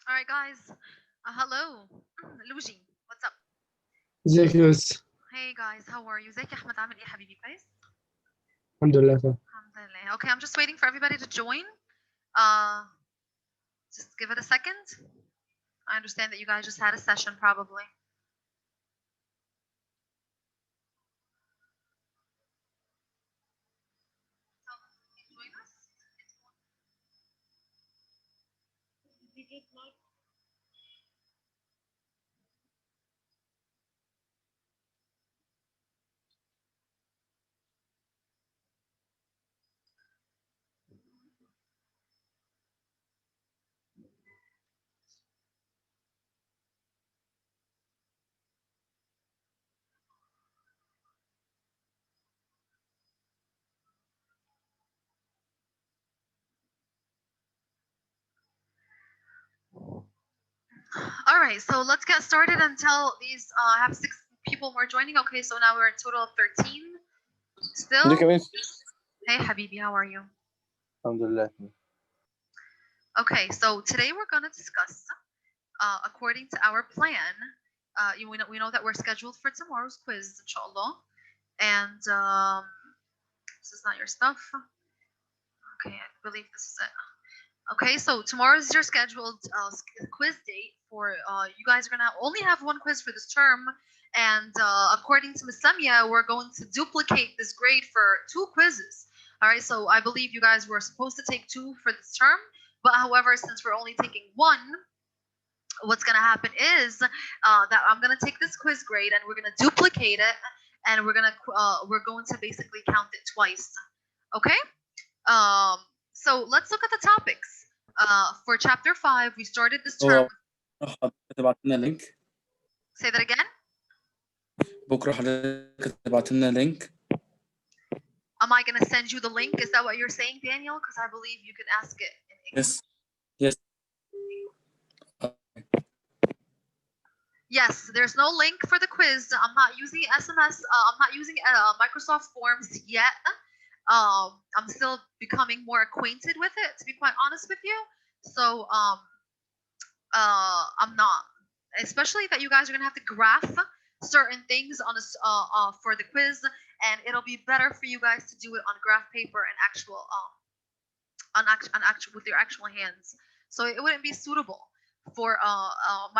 All right, guys. Hello. Luigi, what's up? ازيك يا بس. Hey guys, how are you? ازيك يا احمد عامل ايه حبيبي كويس؟ الحمد لله تمام. الحمد لله. Okay, I'm just waiting for everybody to join. Uh, just give it a second. I understand that you guys just had a session probably. All right, so let's get started until these have 6 people more joining. Okay, so now we're a total of 13 still. Hey Habibi, how are you? Alhamdulillah. Okay, so today we're going to discuss according to our plan. We know that we're scheduled for tomorrow's quiz, inshallah. And this is not your stuff. Okay, I believe this is it. Okay, so tomorrow is your scheduled quiz date for you guys are gonna only have one quiz for this term, and according to Ms. Lamia, we're going to duplicate this grade for 2 quizzes. All right, so I believe you guys were supposed to take 2 for this term, but however, since we're only taking 1, what's gonna happen is that I'm gonna take this quiz grade and we're gonna duplicate it, and we're going to basically count it twice. Okay? So let's look at the topics. For chapter 5, we started this term. تبعت لنا لينك Say that again. بكره حضرتك تبعت لنا لينك. Am I gonna send you the link? Is that what you're saying, Daniel? Because I believe you can ask it in English. Yes. Yes, there's no link for the quiz. I'm not using SMS. I'm not using Microsoft Forms yet. I'm still becoming more acquainted with it, to be quite honest with you. So I'm not, especially that you guys are gonna have to graph certain things on for the quiz, and it'll be better for you guys to do it on graph paper and actual with your actual hands. So it wouldn't be suitable for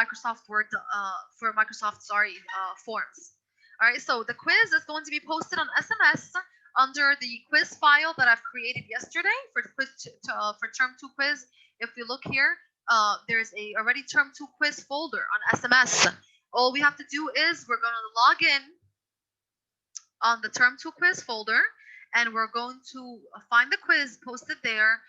Microsoft Word Forms. All right, so the quiz is going to be posted on SMS under the quiz file that I've created yesterday for term 2 quiz. If we look here, there's a already term 2 quiz folder on SMS. All we have to do is we're going to log in on the term 2 quiz folder, and we're going to find the quiz posted there.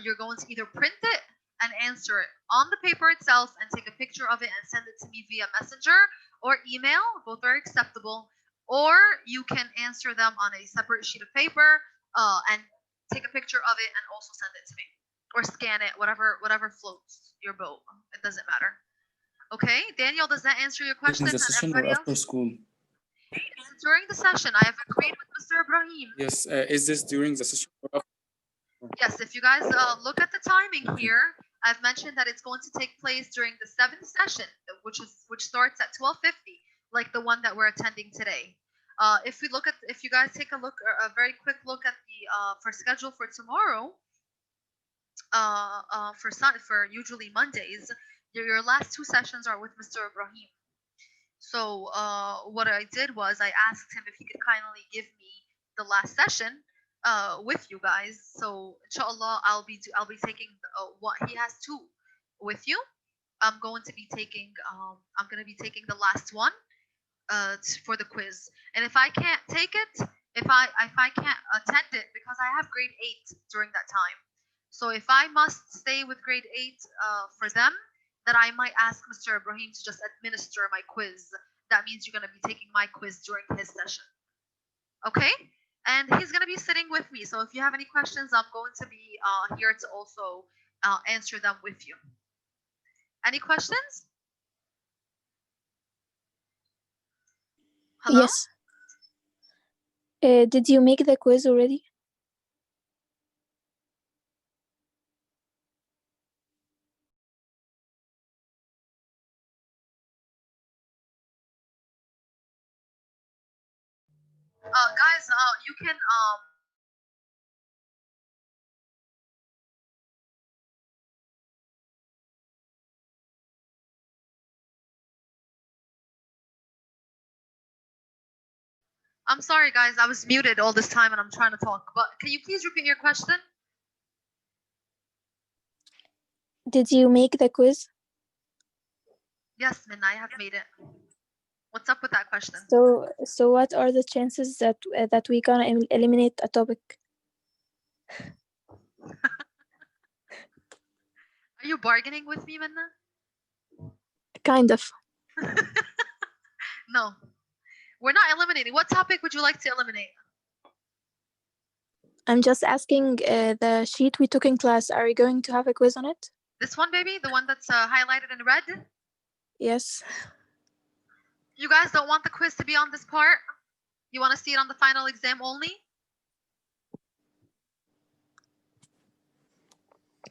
You're going to either print it and answer it on the paper itself and take a picture of it and send it to me via messenger or email. Both are acceptable. Or you can answer them on a separate sheet of paper and take a picture of it and also send it to me, or scan it, whatever floats your boat. It doesn't matter. Okay, Daniel, does that answer your question? In the session or after school? It's during the session. I have agreed with Mr. Ibrahim. Yes. Is this during the session or after? Yes, if you guys look at the timing here, I've mentioned that it's going to take place during the 7th session, which starts at 12:50, like the one that we're attending today. If you guys take a very quick look at the for schedule for tomorrow, for usually Mondays, your last 2 sessions are with Mr. Ibrahim. So what I did was I asked him if he could kindly give me the last session with you guys. So inshallah, I'll be taking what he has 2 with you. I'm going to be taking the last one for the quiz. And if I can't take it, if I can't attend it, because I have grade 8 during that time. So if I must stay with grade 8 for them, then I might ask Mr. Ibrahim to just administer my quiz. That means you're going to be taking my quiz during his session. Okay? And he's going to be sitting with me. So if you have any questions, I'm going to be here to also answer them with you. Any questions? Hello? Yes. Did you make the quiz already? Guys, you can I'm sorry, guys. I was muted all this time and I'm trying to talk. But can you please repeat your question? Did you make the quiz? Yes, Minna, I have made it. What's up with that question? So what are the chances that we gonna eliminate a topic? Are you bargaining with me, Minna? Kind of. No. We're not eliminating. What topic would you like to eliminate? I'm just asking the sheet we took in class, are we going to have a quiz on it? This one, baby? The one that's highlighted in red? Yes. You guys don't want the quiz to be on this part? You want to see it on the final exam only?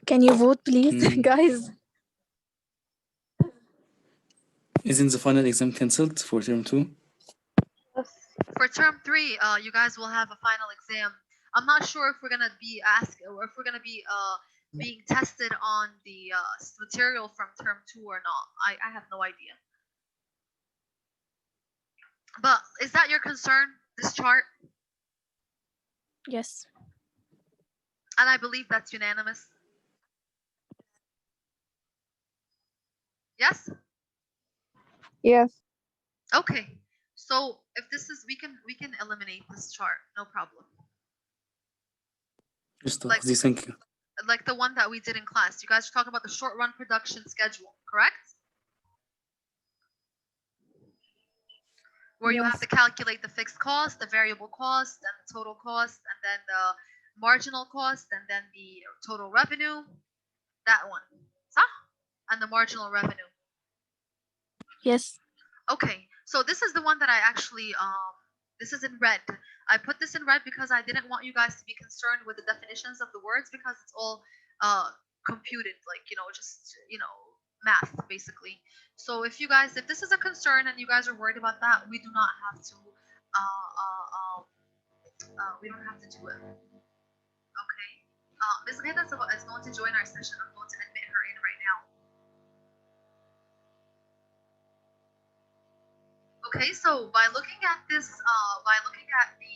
Can you vote, please, guys? Isn't the final exam cancelled for term 2? For term 3, you guys will have a final exam. I'm not sure if we're gonna be asked or if we're gonna be being tested on the material from term 2 or not. I have no idea. But is that your concern? This chart? Yes. And I believe that's unanimous. Yes? Yes. Okay. So if this is we can eliminate this chart, no problem. Just Like- thank you. Like the one that we did in class. You guys are talking about the short run production schedule, correct? Where you have to calculate the fixed cost, the variable cost, and the total cost, and then the marginal cost, and then the total revenue. That one. And the marginal revenue. Yes. Okay, so this is the one that I actually this is in red. I put this in red because I didn't want you guys to be concerned with the definitions of the words because it's all computed, like just math basically. So if this is a concern and you guys are worried about that, we do not have to we don't have to do it. Okay. Ms. Gheda is going to join our session. I'm going to admit her in right now. Okay, so by looking at this, by looking at the,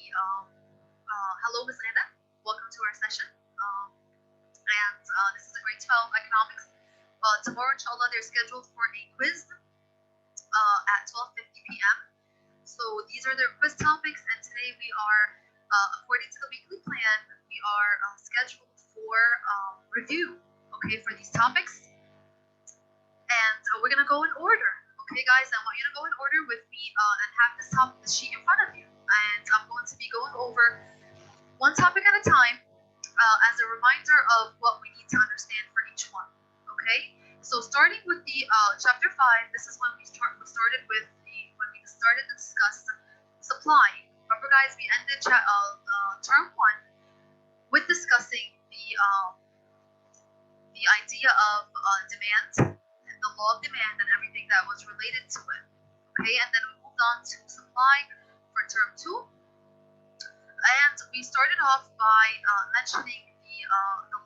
hello, Ms. Gheda, welcome to our session. And this is a grade 12 economics. Tomorrow, inshallah, they're scheduled for a quiz at 12:50 p.m. So these are their quiz topics, and today we are, according to the weekly plan, we are scheduled for review, okay, for these topics. And we're gonna go in order. Okay, guys, I want you to go in order with me and have this sheet in front of you. And I'm going to be going over one topic at a time as a reminder of what we need to understand for each one. Okay, so starting with the chapter 5, this is when we started to discuss supply. Remember, guys, we ended term 1 with discussing the idea of demand, the law of demand, and everything that was related to it. Okay, and then we moved on to supply for term 2, and we started off by mentioning the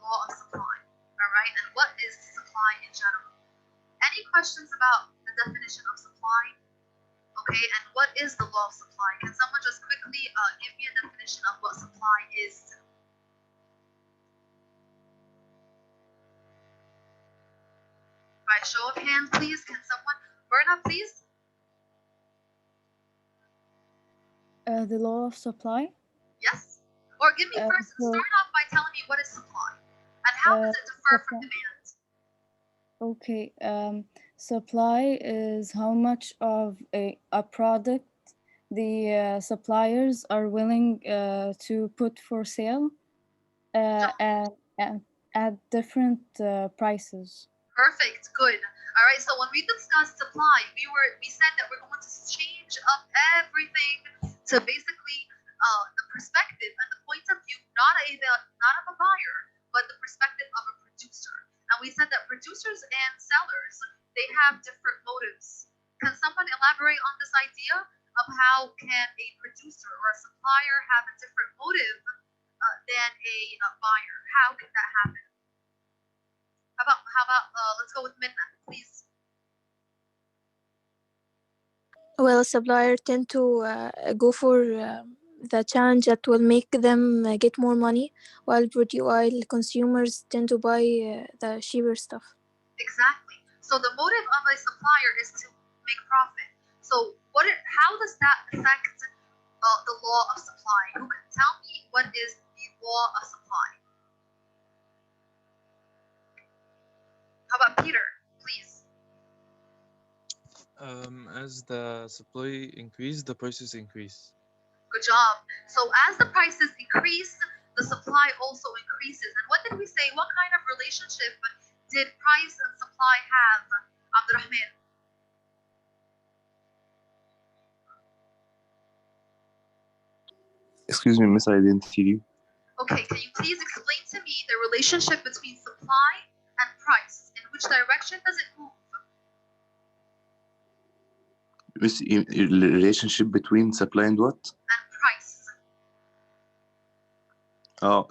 law of supply. All right, and what is supply in general? Any questions about the definition of supply? Okay, and what is the law of supply? Can someone just quickly give me a definition of what supply is? By show of hands, please. Can someone, Berna, please? The law of supply. Yes. Or give me first, start off by telling me what is supply and how does it differ from demand? Okay. Supply is how much of a product the suppliers are willing to put for sale at different prices. Perfect. Good. All right. So when we discussed supply, we said that we're going to change up everything to basically the perspective and the point of view, not of a buyer, but the perspective of a producer. And we said that producers and sellers, they have different motives. Can someone elaborate on this idea of how can a producer or a supplier have a different motive than a buyer. How can that happen? How about let's go with Minna, please. Well, supplier tend to go for the challenge that will make them get more money, while consumers tend to buy the cheaper stuff. Exactly. So the motive of a supplier is to make profit. So how does that affect the law of supply? Who can tell me what is the law of supply? How about Peter, please? As the supply increase, the prices increase. Good job. So as the prices increase, the supply also increases. And what did we say? What kind of relationship did price and supply have, Abdurrahman? Excuse me, miss, I didn't hear you. Okay, can you please explain to me the relationship between supply and price? In which direction does it move? Miss, relationship between supply and what? And price. Oh,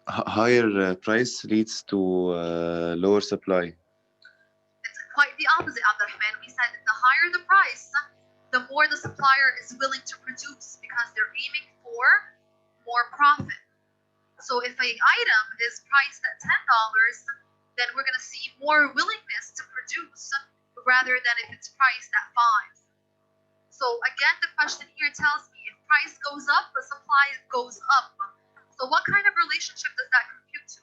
higher price leads to lower supply. It's quite the opposite, Abdurrahman. We said that the higher the price, the more the supplier is willing to produce because they're aiming for more profit. So if an item is priced at $10, then we're going to see more willingness to produce rather than if it's priced at 5. So again, the question here tells me if price goes up, the supply goes up. So what kind of relationship does that compute to?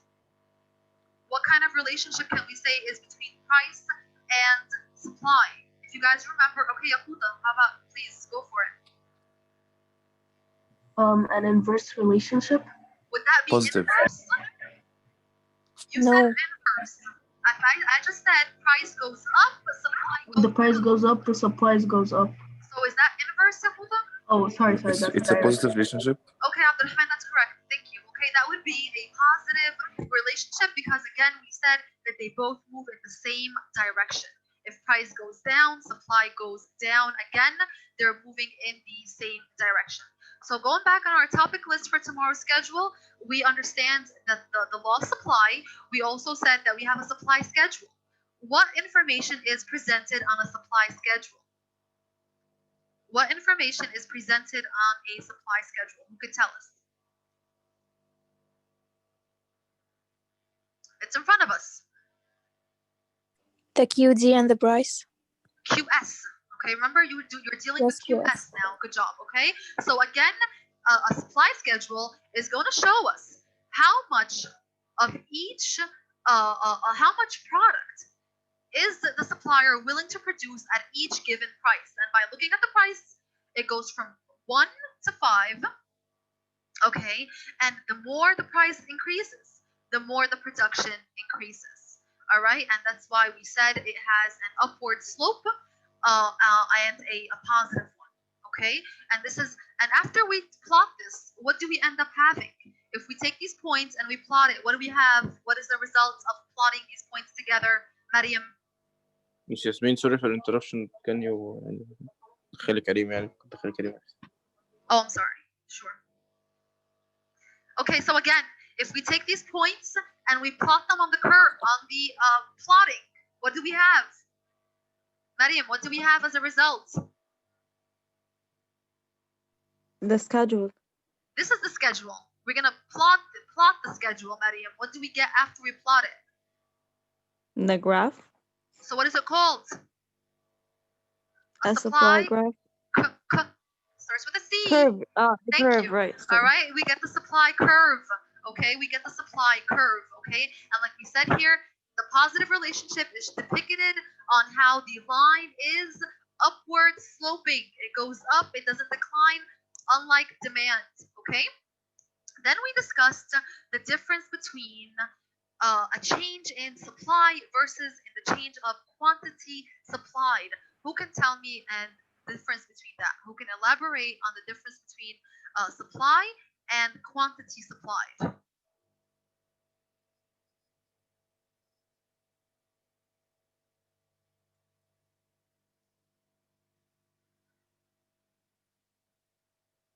What kind of relationship can we say is between price and supply? If you guys remember, okay, Yahuda, how about please go for it? An inverse relationship. Would that be Positive. inverse? You No. said inverse. I just said price goes up, but supply goes When the price down. goes up, the supplies goes up. So is that inverse, Yahuda? Oh, sorry, that's It's a direct. positive relationship. Okay, Abdurrahman, that's correct. Thank you. Okay, that would be a positive relationship because again, we said that they both move in the same direction. If price goes down, supply goes down. Again, they're moving in the same direction. So going back on our topic list for tomorrow's schedule, we understand that the law of supply, we also said that we have a supply schedule. What information is presented on a supply schedule? What information is presented on a supply schedule? Who could tell us? It's in front of us. The QD and the price. QS. Okay, remember you're dealing with Yes, QS yes. now. Good job. Okay, so again, a supply schedule is going to show us how much of each, how much product is the supplier willing to produce at each given price. And by looking at the price, it goes from 1 to 5. Okay, and the more the price increases, the more the production increases. All right, and that's why we said it has an upward slope and a positive one. Okay, and after we plot this, what do we end up having? If we take these points and we plot it, what do we have? What is the result of plotting these points together, Mariam? Miss Yasmin, sorry for the interruption. Can you تخلي كريم يعني تخلي كريم. Oh, I'm sorry. Sure. Okay, so again, if we take these points and we plot them on the curve, on the plotting, what do we have? Mariam, what do we have as a result? The schedule. This is the schedule. We're gonna plot the schedule, Mariam. What do we get after we plot it? The graph. So what is it called? A supply graph. Starts with a C. Curve. The Thank curve, you. right. All right, we get the supply curve. Okay, we get the supply curve. Okay, and like we said here, the positive relationship is depicted on how the line is upward sloping. It goes up, it doesn't decline, unlike demand. Okay, then we discussed the difference between a change in supply versus in the change of quantity supplied. Who can tell me the difference between that? Who can elaborate on the difference between supply and quantity supplied?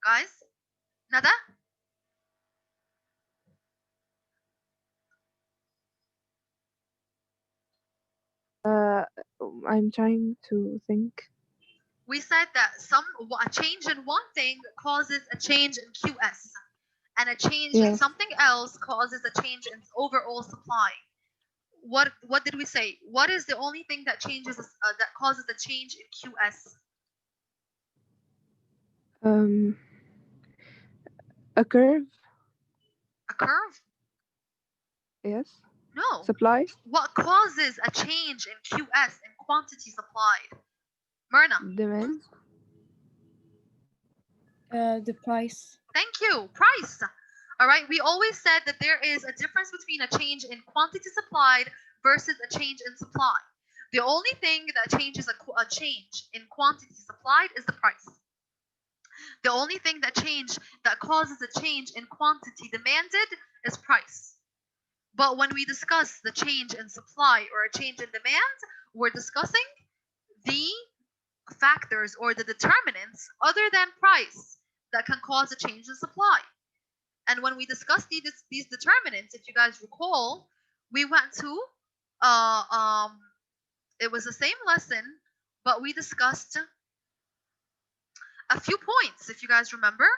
Guys, Nada? I'm trying to think. We said that a change in one thing causes a change in QS, and a change in Yes. something else causes a change in overall supply. What did we say? What is the only thing that changes that causes a change in QS? A curve. A curve? Yes. No. Supply. What causes a change in QS, in quantity supplied? Myrna. Demand. The price. Thank you. Price. All right. We always said that there is a difference between a change in quantity supplied versus a change in supply. The only thing that changes a change in quantity supplied is the price. The only thing that causes a change in quantity demanded is price. But when we discuss the change in supply or a change in demand, we're discussing the factors or the determinants other than price that can cause a change in supply. And when we discussed these determinants, if you guys recall, we went to it was the same lesson, but we discussed a few points. If you guys remember,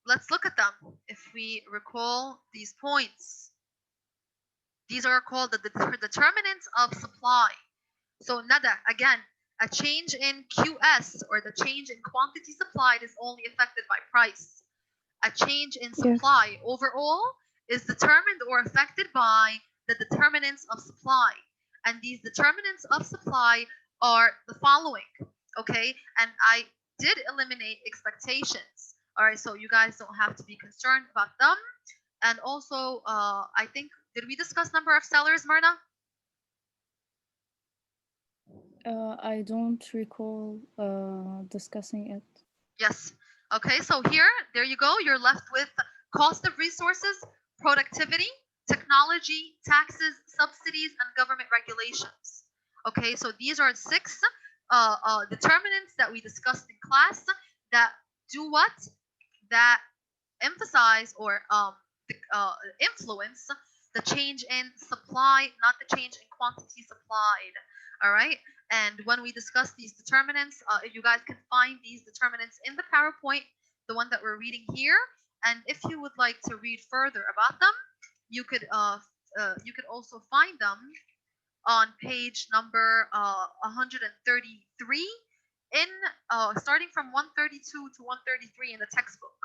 let's look at them. If we recall these points, these are called the determinants of supply. So Nada, again, a change in QS or the change in quantity supplied is only affected by price. A change in supply overall is determined or affected by the determinants of supply. And these determinants of supply are the following, okay? And I did eliminate expectations. All right, so you guys don't have to be concerned about them. And also, I think, did we discuss number of sellers, Myrna? I don't recall discussing it. Yes. Okay, so here, there you go. You're left with cost of resources, productivity, technology, taxes, subsidies, and government regulations. Okay, so these are 6 determinants that we discussed in class that do what? That emphasize or influence the change in supply, not the change in quantity supplied. All right. And when we discuss these determinants, you guys can find these determinants in the PowerPoint, the one that we're reading here. And if you would like to read further about them, you could also find them on page number 133 in starting from 132 to 133 in the textbook.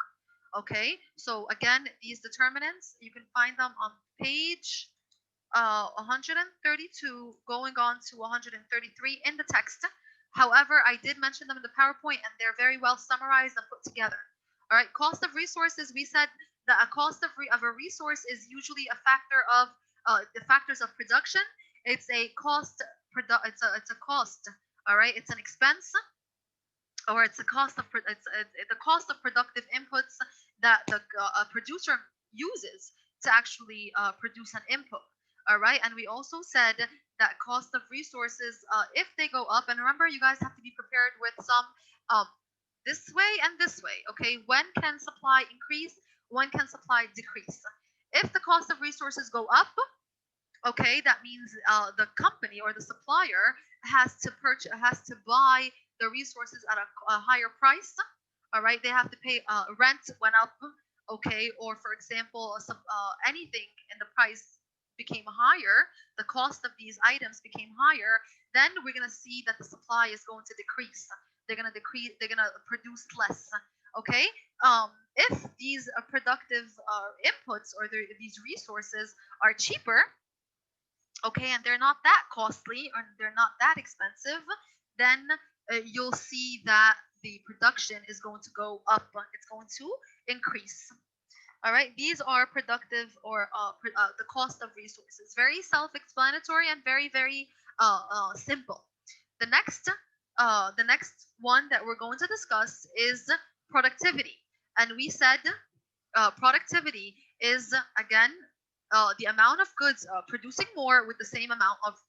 Okay, so again, these determinants, you can find them on page 132 going on to 133 in the text. However, I did mention them in the PowerPoint and they're very well summarized and put together. All right, cost of resources, we said that a cost of a resource is usually a factor of the factors of production. It's a cost, it's a cost, all right, it's an expense, or it's the cost of the cost of productive inputs that the producer uses to actually produce an input. All right, and we also said that cost of resources, if they go up, and remember, you guys have to be prepared with some this way and this way. Okay, when can supply increase? When can supply decrease? If the cost of resources go up, okay, that means the company or the supplier has to buy the resources at a higher price. All right, they have to pay rent went up, okay, or for example, anything in the price became higher, the cost of these items became higher, then we're gonna see that the supply is going to decrease. They're gonna produce less. Okay, if these productive inputs or these resources are cheaper, okay, and they're not that costly or they're not that expensive, then you'll see that the production is going to go up, it's going to increase. All right, these are productive or the cost of resources. Very self-explanatory and very, very simple. The next one that we're going to discuss is productivity. And we said productivity is, again, the amount of goods producing more with the same amount of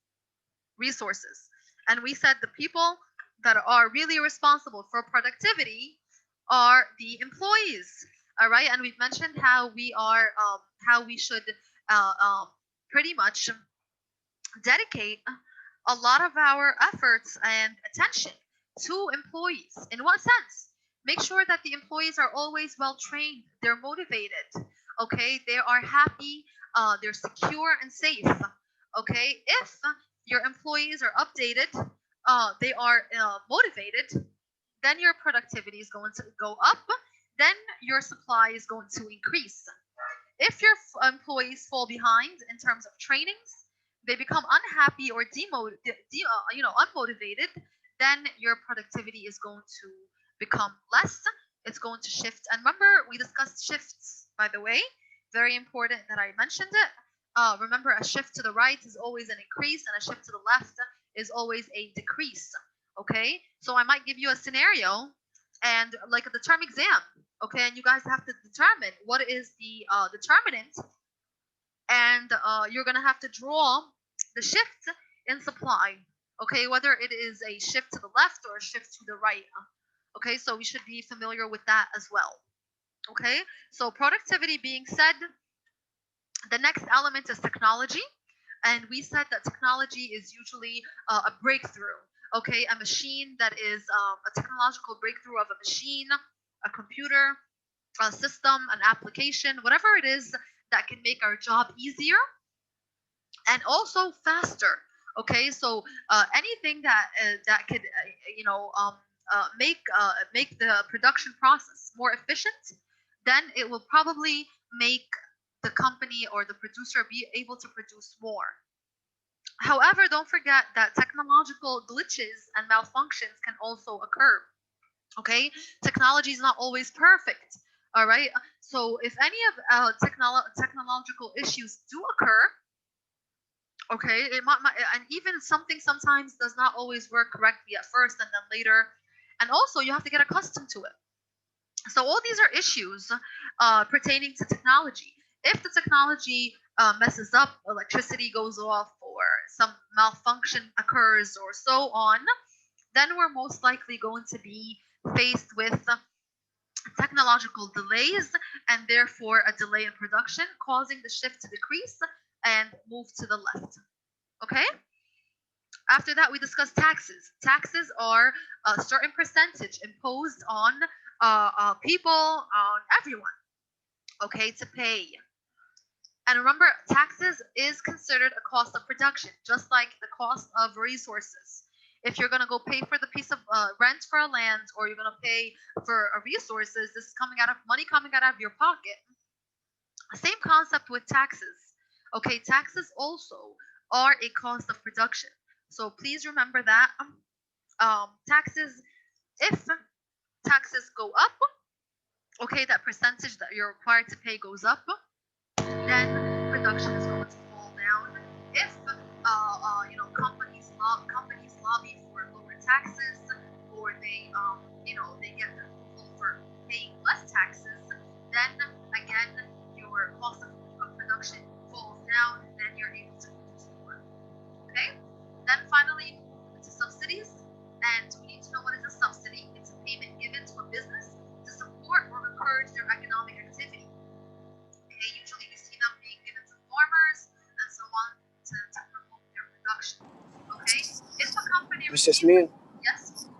resources. And we said the people that are really responsible for productivity are the employees. All right, and we've mentioned how we are, how we should pretty much dedicate a lot of our efforts and attention to employees. In what sense? Make sure that the employees are always well trained, they're motivated, okay, they are happy, they're secure and safe. Okay, if your employees are updated, they are motivated, then your productivity is going to go up, then your supply is going to increase. If your employees fall behind in terms of trainings, they become unhappy or unmotivated, then your productivity is going to become less. It's going to shift. And remember, we discussed shifts, by the way. Very important that I mentioned it. Remember, a shift to the right is always an increase, and a shift to the left is always a decrease. Okay, so I might give you a scenario, and like the term exam. Okay, and you guys have to determine what is the determinant, and you're gonna have to draw the shift in supply. Okay, whether it is a shift to the left or a shift to the right. Okay, so we should be familiar with that as well. Okay, so productivity being said, the next element is technology, and we said that technology is usually a breakthrough. Okay, a machine that is a technological breakthrough of a machine, a computer, a system, an application, whatever it is that can make our job easier and also faster. Okay, so anything that could make the production process more efficient, then it will probably make the company or the producer be able to produce more. However, don't forget that technological glitches and malfunctions can also occur. Okay, technology is not always perfect. All right, so if any of technological issues do occur, okay, it might, and even something sometimes does not always work correctly at first and then later, and also you have to get accustomed to it. So all these are issues pertaining to technology. If the technology messes up, electricity goes off, or some malfunction occurs, or so on, then we're most likely going to be faced with technological delays and therefore a delay in production, causing the shift to decrease and move to the left. Okay? After that, we discussed taxes. Taxes are a certain percentage imposed on people, on everyone, okay, to pay. And remember, taxes is considered a cost of production, just like the cost of resources. If you're going to go pay for the piece of rent for a land, or you're going to pay for resources, this is coming out of money coming out of your pocket. Same concept with taxes. Okay, taxes also are a cost of production. So please remember that taxes, if taxes go up, okay, that percentage that you're required to pay goes up, then production is going to fall down. If companies lobby for lower taxes, or they they get approval for paying less taxes, then again your cost of production falls down, and then you're able to produce more. Okay. Then finally, move to subsidies, and we need to know what is a subsidy. It's a payment given to a business to support or encourage their economic activity. Okay, usually we see them being given to farmers and so on to promote their production. Okay, if a company Miss Yasmin. Yes.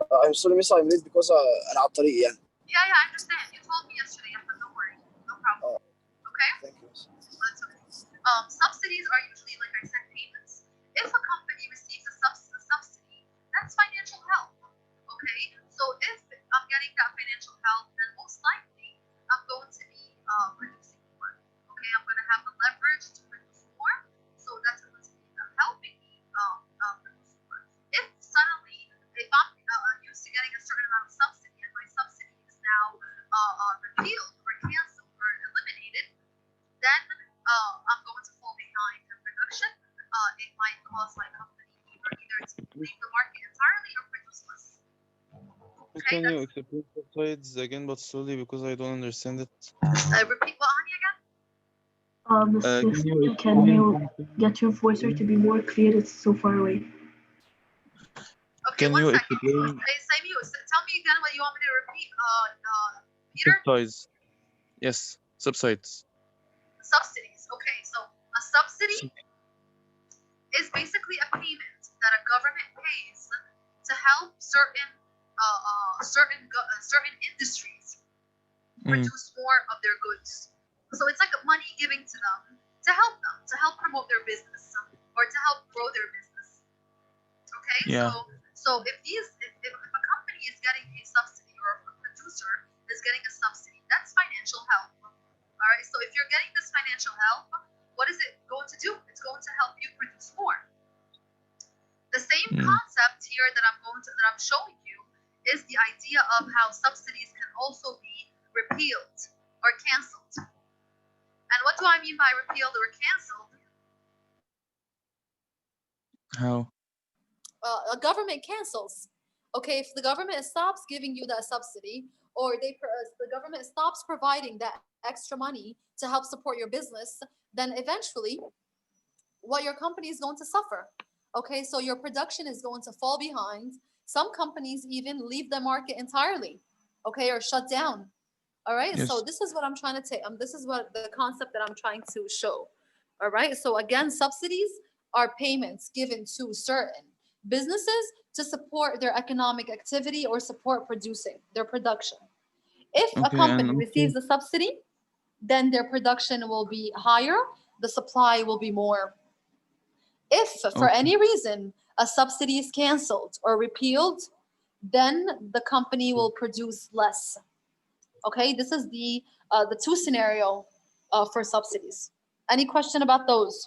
I'm sorry, Miss. I'm late because أنا على الطريق يعني. Yeah, I understand. You told me yesterday, but don't worry, no problem. Okay. Thank you. That's okay. Subsidies are usually, like I said, payments. If a company receives a subsidy, that's financial help. Okay, so if I'm getting that financial help, then most likely I'm going to be producing more. Okay, I'm going to have the leverage to produce more, so that's going to be helping me produce more. If I'm used to getting a certain amount of subsidy, and my subsidy is now repealed or canceled or eliminated, then I'm going to fall behind in production. It might cause my company either to leave the market entirely or produce less. Okay, Can you explain the slides again, but slowly, because I don't understand it? Repeat what, honey, again? Can you get your voicer to be more clear? It's so far away. Okay, Can one you second. explain? Hey, Samu, tell me again what you want me to repeat, Peter? Subsides. Yes, subsides. Subsidies. Okay, so a subsidy is basically a payment that a government pays to help certain industries produce more of their goods. So it's like money giving to them to help promote their business or to help grow their business. Okay, Yeah. so if a company is getting a subsidy or a producer is getting a subsidy, that's financial help. All right, so if you're getting this financial help, what is it going to do? It's going to help you produce more. The same concept here that I'm showing you is the idea of how subsidies can also be repealed or canceled. And what do I mean by repealed or canceled? How? A government cancels. Okay, if the government stops giving you that subsidy, or the government stops providing that extra money to help support your business, then eventually, what your company is going to suffer. Okay, so your production is going to fall behind. Some companies even leave the market entirely, okay, or shut down. All right, Yes. so this is what I'm trying to take. This is what the concept that I'm trying to show. All right, so again, subsidies are payments given to certain businesses to support their economic activity or support producing their production. If a Okay, company and receives a subsidy, then their production will be higher, the supply will be more. If for any reason a subsidy is canceled or repealed, then the company will produce less. Okay, this is the two scenario for subsidies. Any question about those?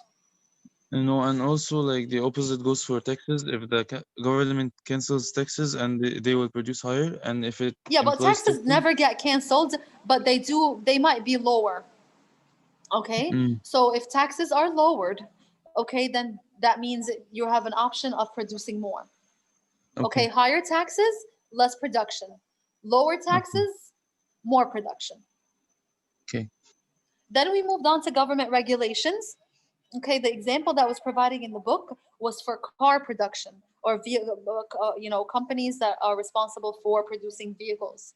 and also like the opposite goes for taxes. If the government cancels taxes and they will produce higher, and if it Yeah, but employs taxes never get canceled, but they might be lower. Okay, so if taxes are lowered, okay, then that means you have an option of producing more. Okay, higher taxes, less production. Lower taxes, more production. Okay. Then we moved on to government regulations. Okay, the example that was provided in the book was for car production or companies that are responsible for producing vehicles.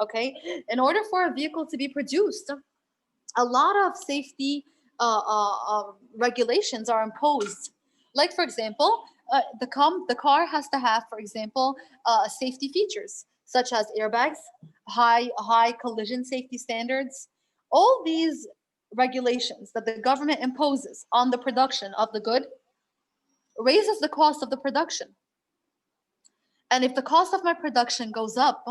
Okay, in order for a vehicle to be produced, a lot of safety regulations are imposed. Like for example, the car has to have, for example, safety features such as airbags, high collision safety standards. All these regulations that the government imposes on the production of the good raises the cost of the production. And if the cost of my production goes up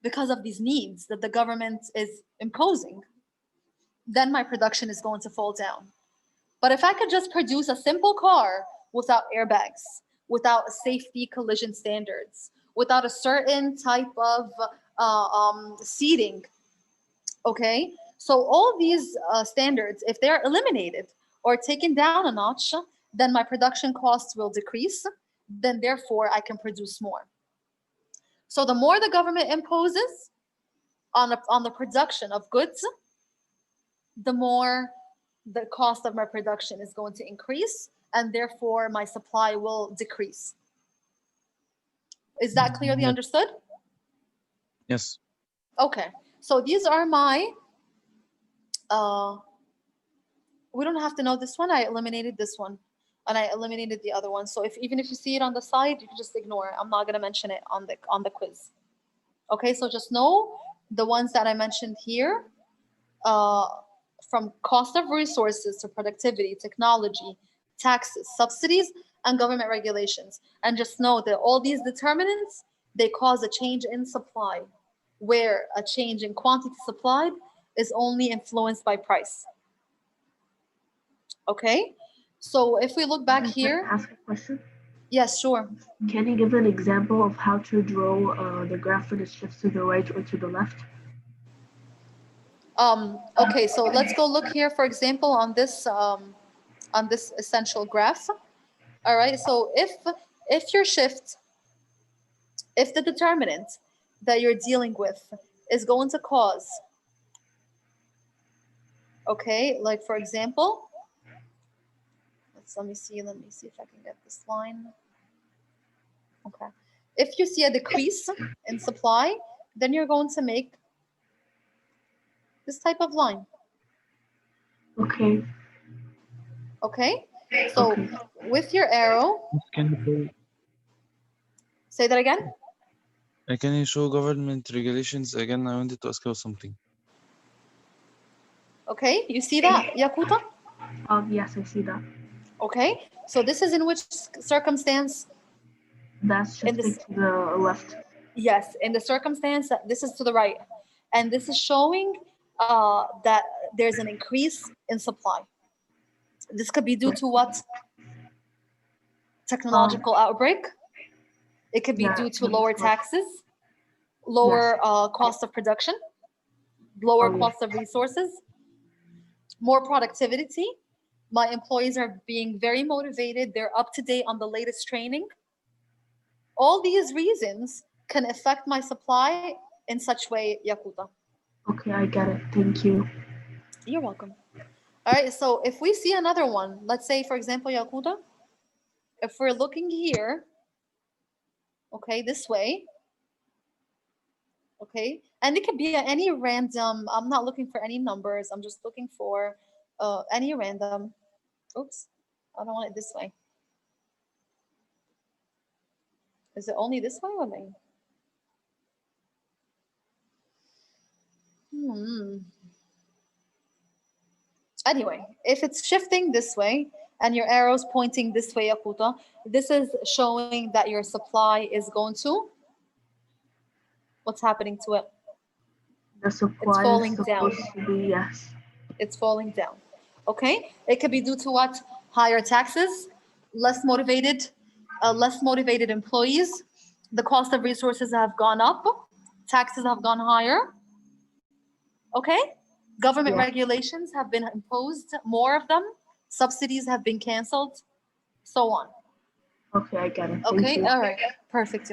because of these needs that the government is imposing, then my production is going to fall down. But if I could just produce a simple car without airbags, without safety collision standards, without a certain type of seating, okay? So all these standards, if they're eliminated or taken down a notch, then my production costs will decrease. Then therefore I can produce more. So the more the government imposes on the production of goods, the more the cost of my production is going to increase, and therefore my supply will decrease. Is that clearly understood? Yes. Okay, so these are my, we don't have to know this one. I eliminated this one, and I eliminated the other one. So even if you see it on the side, you can just ignore it. I'm not gonna mention it on the quiz. Okay, so just know the ones that I mentioned here, from cost of resources to productivity, technology, taxes, subsidies, and government regulations. And just know that all these determinants, they cause a change in supply, where a change in quantity supplied is only influenced by price. Okay, so if we look back here. Can I ask a question? Yes, sure. Can you give an example of how to draw the graph when it shifts to the right or to the left? Okay, so let's go look here, for example, on this essential graph. All right, so if your shift, if the determinant that you're dealing with is going to cause, okay, like for example, let me see if I can get this line. Okay, If you see a decrease in supply, then you're going to make this type of line. Okay. Okay? So Okay. with your arrow, Can you say that again? can you show government regulations again? I wanted to ask you something. Okay, you see that, Yakuta? Yes, I see that. Okay, so this is in which circumstance? That's In shifting this, to the left. yes, in the circumstance that this is to the right. And this is showing that there's an increase in supply. This could be due to what? Technological outbreak. It could be Yeah, due to lower that's correct. taxes, lower cost of production, lower yes. cost of resources, more productivity. My employees are being very motivated. They're up to date on the latest training. All these reasons can affect my supply in such way, Yakuta. Okay, I get it. Thank you. You're welcome. All right, so if we see another one, let's say, for example, Yakuta, if we're looking here, okay, this way, okay, and it could be any random, I'm not looking for any numbers, I'm just looking for any random, oops, I don't want it this way. Is it only this way or me? Anyway, if it's shifting this way and your arrow's pointing this way, Yakuta, this is showing that your supply is going to, what's happening to it? The supply It's falling is down. supposed to be, yes. It's falling down. Okay, it could be due to what? Higher taxes, less motivated employees. The cost of resources have gone up. Taxes have gone higher. Okay, government regulations have been imposed, more of them. Subsidies have been canceled, so on. Okay, I get it. Okay, Thank you. all right, perfect.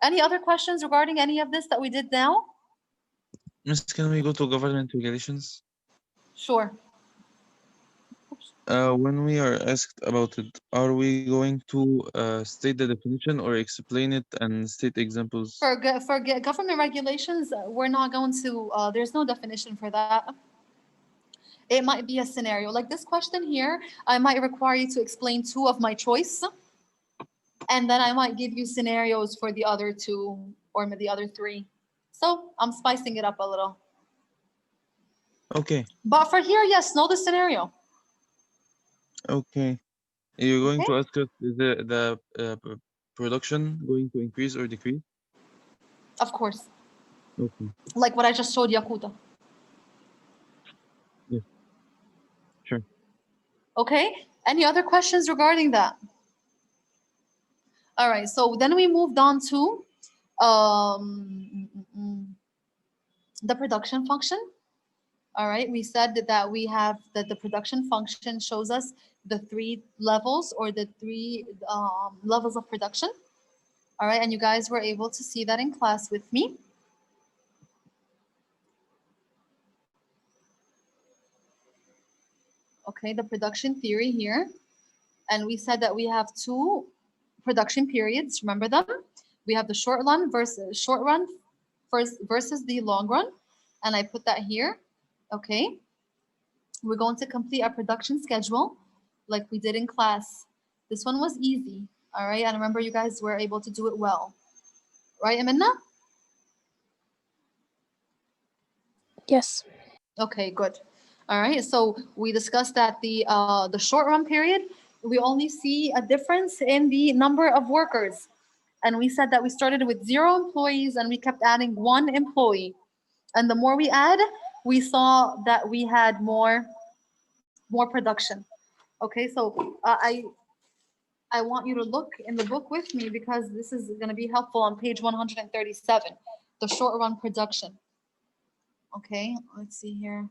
Any other questions regarding any of this that we did now? Miss, can we go to government regulations? Sure. When we are asked about it, are we going to state the definition or explain it and state examples? For government regulations, we're not going to, there's no definition for that. It might be a scenario. Like this question here, I might require you to explain two of my choice, and then I might give you scenarios for the other two or the other three. So I'm spicing it up a little. Okay. But for here, yes, know the scenario. Okay. You're going to ask us, is the production going to increase or decrease? Of course. Okay. Like what I just showed Yakuta. Yes. Sure. Okay. Any other questions regarding that? All right. So then we moved on to the production function. All right. We said that we have that the production function shows us the three levels or the three levels of production. All right. And you guys were able to see that in class with me. Okay, the production theory here. And we said that we have two production periods. Remember them? We have the short run versus the long run. And I put that here. Okay. We're going to complete our production schedule like we did in class. This one was easy. All right. And remember, you guys were able to do it well. Right, Amina? Yes. Okay, good. All right. So we discussed that the short run period, we only see a difference in the number of workers. And we said that we started with 0 employees and we kept adding 1 employee. And the more we add, we saw that we had more production. Okay, so I want you to look in the book with me because this is going to be helpful on page 137, the short run production. Okay, let's see here.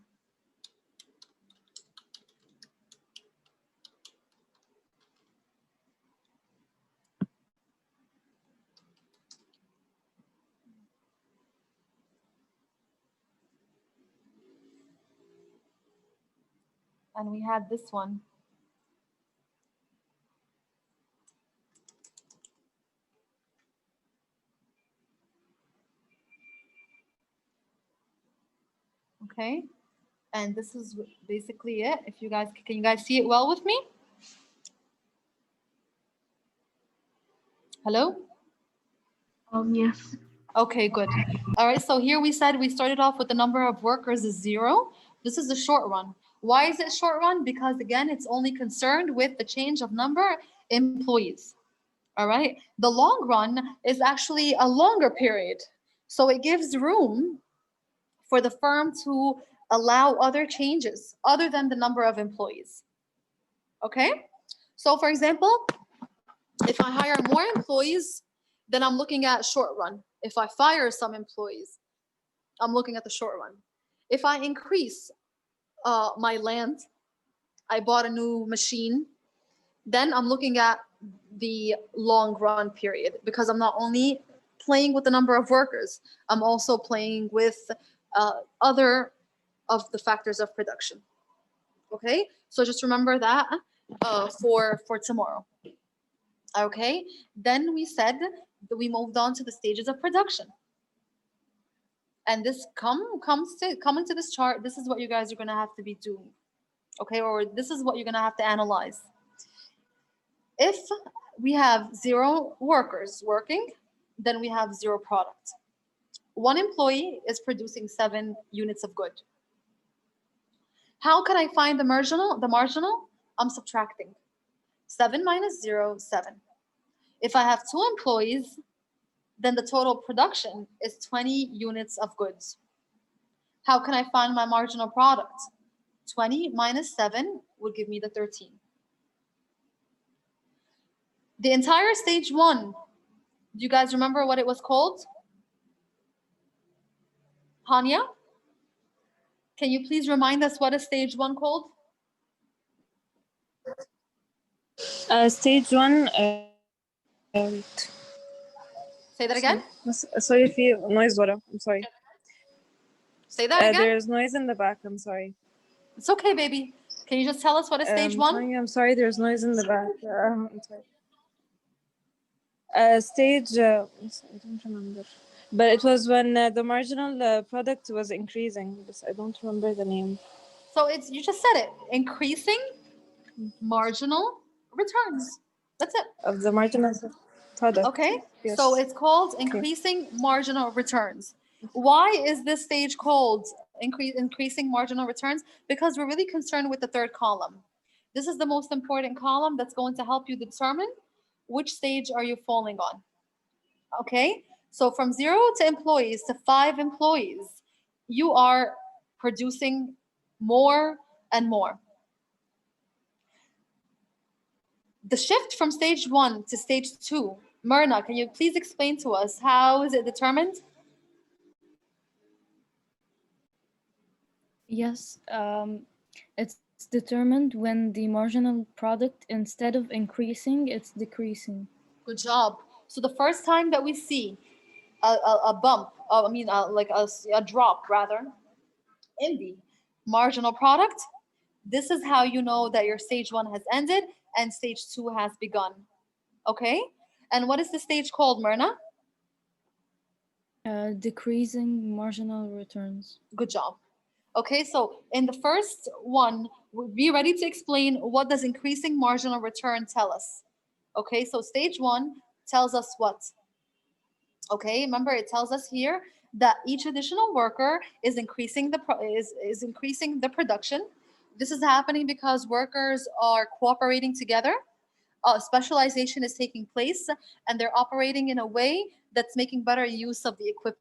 And we had this one. Okay, and this is basically it. If you guys can you guys see it well with me? Hello? Yes. Okay, good. All right, so here we said we started off with the number of workers is 0. This is the short run. Why is it short run? Because again, it's only concerned with the change of number employees. All right. The long run is actually a longer period. So it gives room for the firm to allow other changes other than the number of employees. Okay. So for example, if I hire more employees, then I'm looking at short run. If I fire some employees, I'm looking at the short run. If I increase my land, I bought a new machine, then I'm looking at the long run period because I'm not only playing with the number of workers, I'm also playing with other of the factors of production. Okay, so just remember that for tomorrow. Okay, then we said that we moved on to the stages of production. And this coming to this chart, this is what you guys are gonna have to be doing. Okay, or this is what you're gonna have to analyze. If we have 0 workers working, then we have 0 product. 1 employee is producing 7 units of good. How can I find the marginal? I'm subtracting. 7 minus 0, 7. If I have 2 employees, then the total production is 20 units of goods. How can I find my marginal product? 20 minus 7 would give me the 13. The entire stage 1, do you guys remember what it was called? Hania? Can you please remind us what is stage 1 called? Stage 1. Say that again. Sorry, في noise ورا. I'm sorry. Say that again. There's noise in the back. I'm sorry. It's okay, baby. Can you just tell us what is stage 1? Tanya, I'm sorry. There's noise in the back. I'm sorry. Stage. I don't remember. But it was when the marginal product was increasing. But I don't remember the name. So you just said it. Increasing marginal returns. That's it. Of the marginal product. Okay. Yes. So it's called increasing marginal returns. Why is this stage called increasing marginal returns? Because we're really concerned with the third column. This is the most important column that's going to help you determine which stage are you falling on. Okay. So from 0 to employees to 5 employees, you are producing more and more. The shift from stage 1 to stage 2, Myrna, can you please explain to us how is it determined? Yes, it's determined when the marginal product, instead of increasing, it's decreasing. Good job. So the first time that we see a bump, like a drop rather, in the marginal product, this is how you know that your stage 1 has ended and stage 2 has begun. Okay? And what is the stage called, Myrna? Decreasing marginal returns. Good job. Okay, so in the first one, be ready to explain what does increasing marginal return tell us. Okay, so stage 1 tells us what? Okay, remember it tells us here that each additional worker is increasing the production. This is happening because workers are cooperating together. Specialization is taking place, and they're operating in a way that's making better use of the equipment.